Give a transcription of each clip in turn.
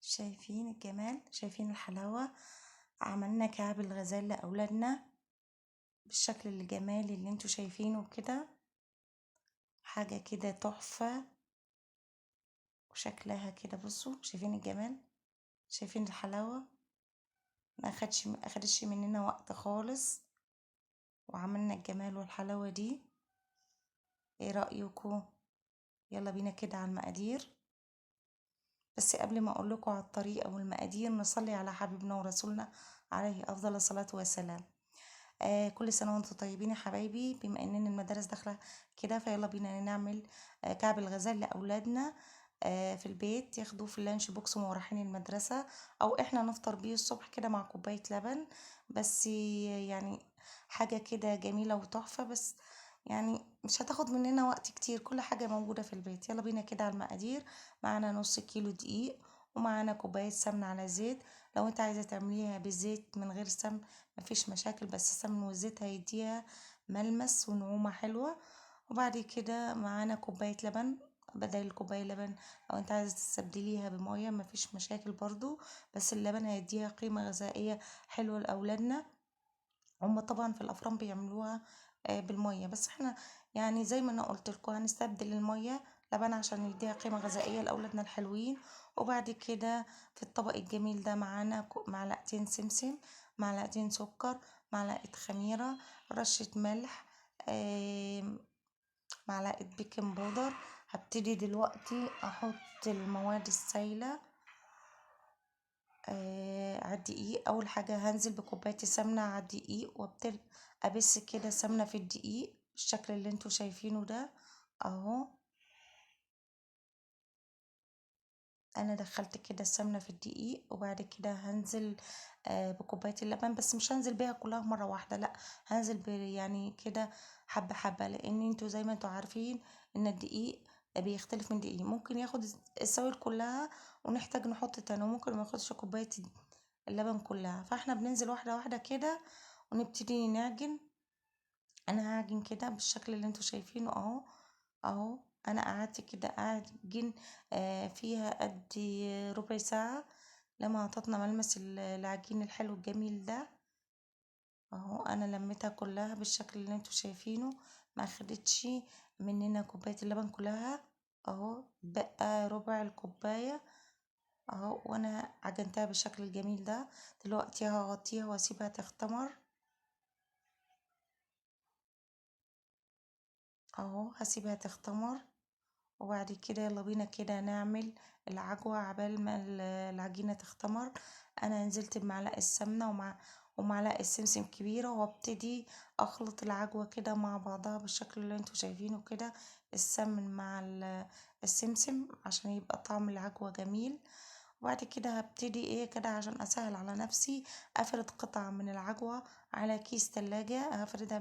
شايفين الجمال، شايفين الحلاوة. عملنا كعب الغزال لأولادنا بالشكل الجمالي اللي انتوا شايفينه كده. حاجة كده تحفة، وشكلها كده بصوا، شايفين الجمال، شايفين الحلاوة. ما أخدش مننا وقت خالص، وعملنا الجمال والحلاوة دي. ايه رأيكم؟ يلا بينا كده على المقادير. بس قبل ما اقول لكم على الطريقة والمقادير، نصلي على حبيبنا ورسولنا عليه افضل الصلاة والسلام. كل سنة وانتم طيبين يا حبايبي. بما اننا المدارس داخلة كده، فيلا بينا نعمل كعب الغزال لأولادنا في البيت، ياخدوه في اللانش بوكس وهم رايحين المدرسة، او احنا نفطر بيه الصبح كده مع كوباية لبن. بس يعني حاجة كده جميلة وتحفة، بس يعني مش هتاخد مننا وقت كتير، كل حاجة موجودة في البيت. يلا بينا كده على المقادير. معانا نص كيلو دقيق، ومعانا كوباية سمنة على زيت. لو انت عايزة تعمليها بالزيت من غير سمن مفيش مشاكل، بس السمن والزيت هيديها ملمس ونعومة حلوة. وبعد كده معانا كوباية لبن بدل الكوباية لبن. لو انت عايزة تستبدليها بمية مفيش مشاكل برضو، بس اللبن هيديها قيمة غذائية حلوة لأولادنا. هما طبعا في الأفران بيعملوها بالمية، بس احنا يعني زي ما انا قلت لكم هنستبدل المية لبن عشان يديها قيمة غذائية لأولادنا الحلوين. وبعد كده في الطبق الجميل ده معانا معلقتين سمسم، معلقتين سكر، معلقة خميرة، رشة ملح، معلقة بيكنج بودر. هبتدي دلوقتي احط المواد السائلة على الدقيق. اول حاجة هنزل بكوباية السمنة على الدقيق، وابتدي ابس كده سمنة في الدقيق بالشكل اللي انتوا شايفينه ده اهو. انا دخلت كده السمنة في الدقيق، وبعد كده هنزل بكوباية اللبن، بس مش هنزل بيها كلها مرة واحدة، لا، هنزل يعني كده حبة حبة، لان انتوا زي ما انتوا عارفين ان الدقيق بيختلف من دقيق، ممكن ياخد السوائل كلها ونحتاج نحط تاني، وممكن ما ياخدش كوباية اللبن كلها. فاحنا بننزل واحدة واحدة كده ونبتدي نعجن. انا هعجن كده بالشكل اللي انتوا شايفينه اهو. اهو انا قعدت كده اعجن فيها قد ربع ساعة، لما عطتنا ملمس العجين الحلو الجميل ده اهو. انا لميتها كلها بالشكل اللي انتوا شايفينه، ما اخدتش مننا كوباية اللبن كلها اهو، بقى ربع الكوباية اهو. وانا عجنتها بالشكل الجميل ده. دلوقتي هغطيها واسيبها تختمر اهو، هسيبها تختمر. وبعد كده يلا بينا كده نعمل العجوة عبال ما العجينة تختمر. انا نزلت بمعلقة السمنة ومعلقة سمسم كبيرة، وابتدي اخلط العجوة كده مع بعضها بالشكل اللي انتوا شايفينه كده، السمن مع السمسم عشان يبقى طعم العجوة جميل. وبعد كده هبتدي ايه كده عشان اسهل على نفسي، افرد قطعة من العجوة على كيس تلاجة، هفردها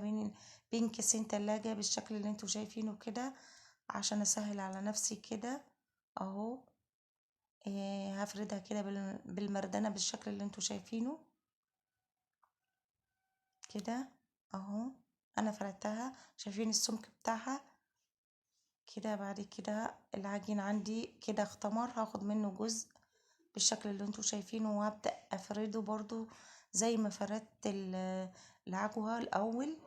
بين كيسين تلاجة بالشكل اللي انتوا شايفينه كده عشان اسهل على نفسي كده اهو. هفردها كده بالمردنة بالشكل اللي انتوا شايفينه كده اهو. انا فردتها، شايفين السمك بتاعها كده. بعد كده العجين عندي كده اختمر، هاخد منه جزء بالشكل اللي انتوا شايفينه، وهبدأ افرده برضو زي ما فردت العجوة الاول.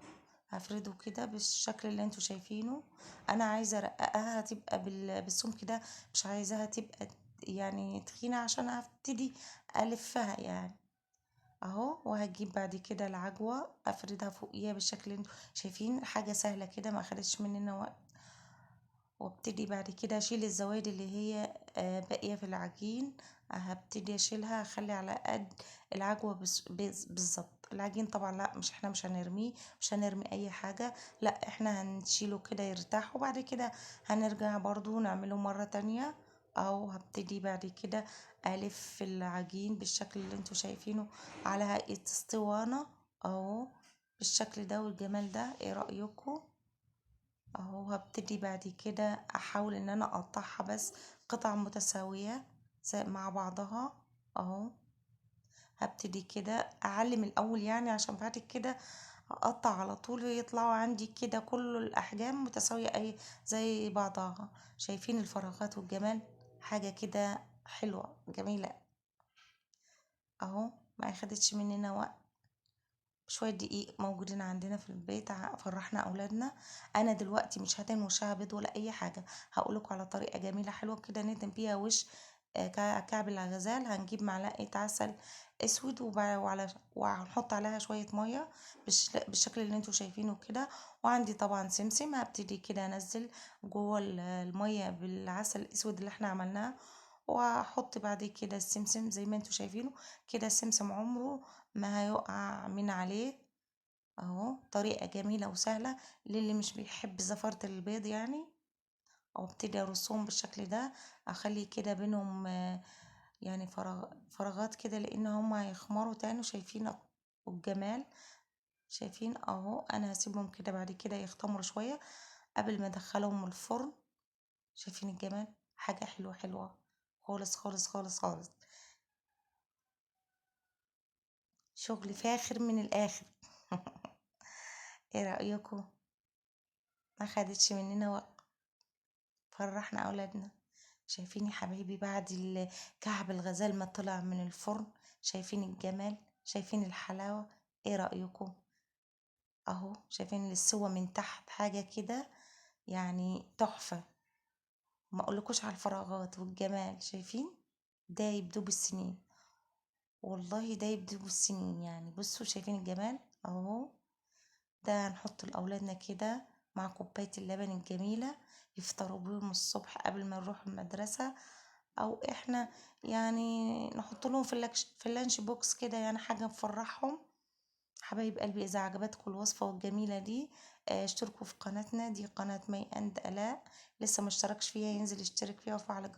هفرده كده بالشكل اللي انتوا شايفينه. انا عايزة ارققها تبقى بالسمك ده، مش عايزاها تبقى يعني تخينة عشان هبتدي الفها يعني اهو. وهجيب بعد كده العجوة افردها فوقيها بالشكل اللي انتوا شايفين. حاجة سهلة كده ما اخدتش مننا وقت. وابتدي بعد كده اشيل الزوايد اللي هي باقية في العجين، هبتدي اشيلها، اخلي على قد العجوة بالظبط. العجين طبعا لا، مش احنا مش هنرميه، مش هنرمي اي حاجة، لا احنا هنشيله كده يرتاح، وبعد كده هنرجع برضو نعمله مرة تانية. او هبتدي بعد كده الف العجين بالشكل اللي انتوا شايفينه على هيئة اسطوانة اهو، بالشكل ده والجمال ده. ايه رأيكم؟ اهو هبتدي بعد كده احاول ان انا اقطعها بس قطع متساوية مع بعضها اهو. هبتدي كده اعلم الاول يعني عشان بعد كده اقطع على طول يطلعوا عندي كده كل الاحجام متساوية اي زي بعضها. شايفين الفراغات والجمال؟ حاجة كده حلوة جميلة. اهو ما اخدتش مننا وقت. شوية دقيق موجودين عندنا في البيت فرحنا اولادنا. انا دلوقتي مش هتم وشها بيض ولا اي حاجة. هقولك على طريقة جميلة حلوة كده ندهن بيها وش كعب الغزال. هنجيب معلقة عسل اسود وهنحط عليها شوية مية بالشكل اللي انتوا شايفينه كده. وعندي طبعا سمسم هبتدي كده انزل جوه المية بالعسل الاسود اللي احنا عملناه. واحط بعد كده السمسم زي ما انتوا شايفينه كده. السمسم عمره ما هيقع من عليه. اهو طريقة جميلة وسهلة للي مش بيحب زفارة البيض يعني. او ابتدي ارصهم بالشكل ده. اخلي كده بينهم يعني فراغات كده لان هما هيخمروا تاني. شايفين الجمال؟ شايفين اهو. انا هسيبهم كده بعد كده يختمروا شوية قبل ما ادخلهم الفرن. شايفين الجمال؟ حاجة حلوة حلوة خالص خالص خالص خالص. شغل فاخر من الاخر. ايه رأيكم؟ ما خدتش مننا وقت. فرحنا اولادنا. شايفين يا حبايبي بعد كعب الغزال ما طلع من الفرن؟ شايفين الجمال؟ شايفين الحلاوة؟ ايه رأيكم؟ اهو شايفين السوا من تحت حاجة كده يعني تحفة. ما اقولكوش على الفراغات والجمال. شايفين؟ ده يبدو السنين. والله ده يبدو السنين يعني. بصوا شايفين الجمال اهو. ده هنحط لأولادنا كده مع كوباية اللبن الجميلة. يفطروا بيهم الصبح قبل ما نروح المدرسة. أو إحنا يعني نحط لهم في اللانش بوكس كده يعني حاجة نفرحهم. حبايب قلبي إذا عجبتكم الوصفة الجميلة دي اشتركوا في قناتنا دي. قناة مي أند آلاء. لسه مشتركش فيها ينزل يشترك فيها وفعل الجرس.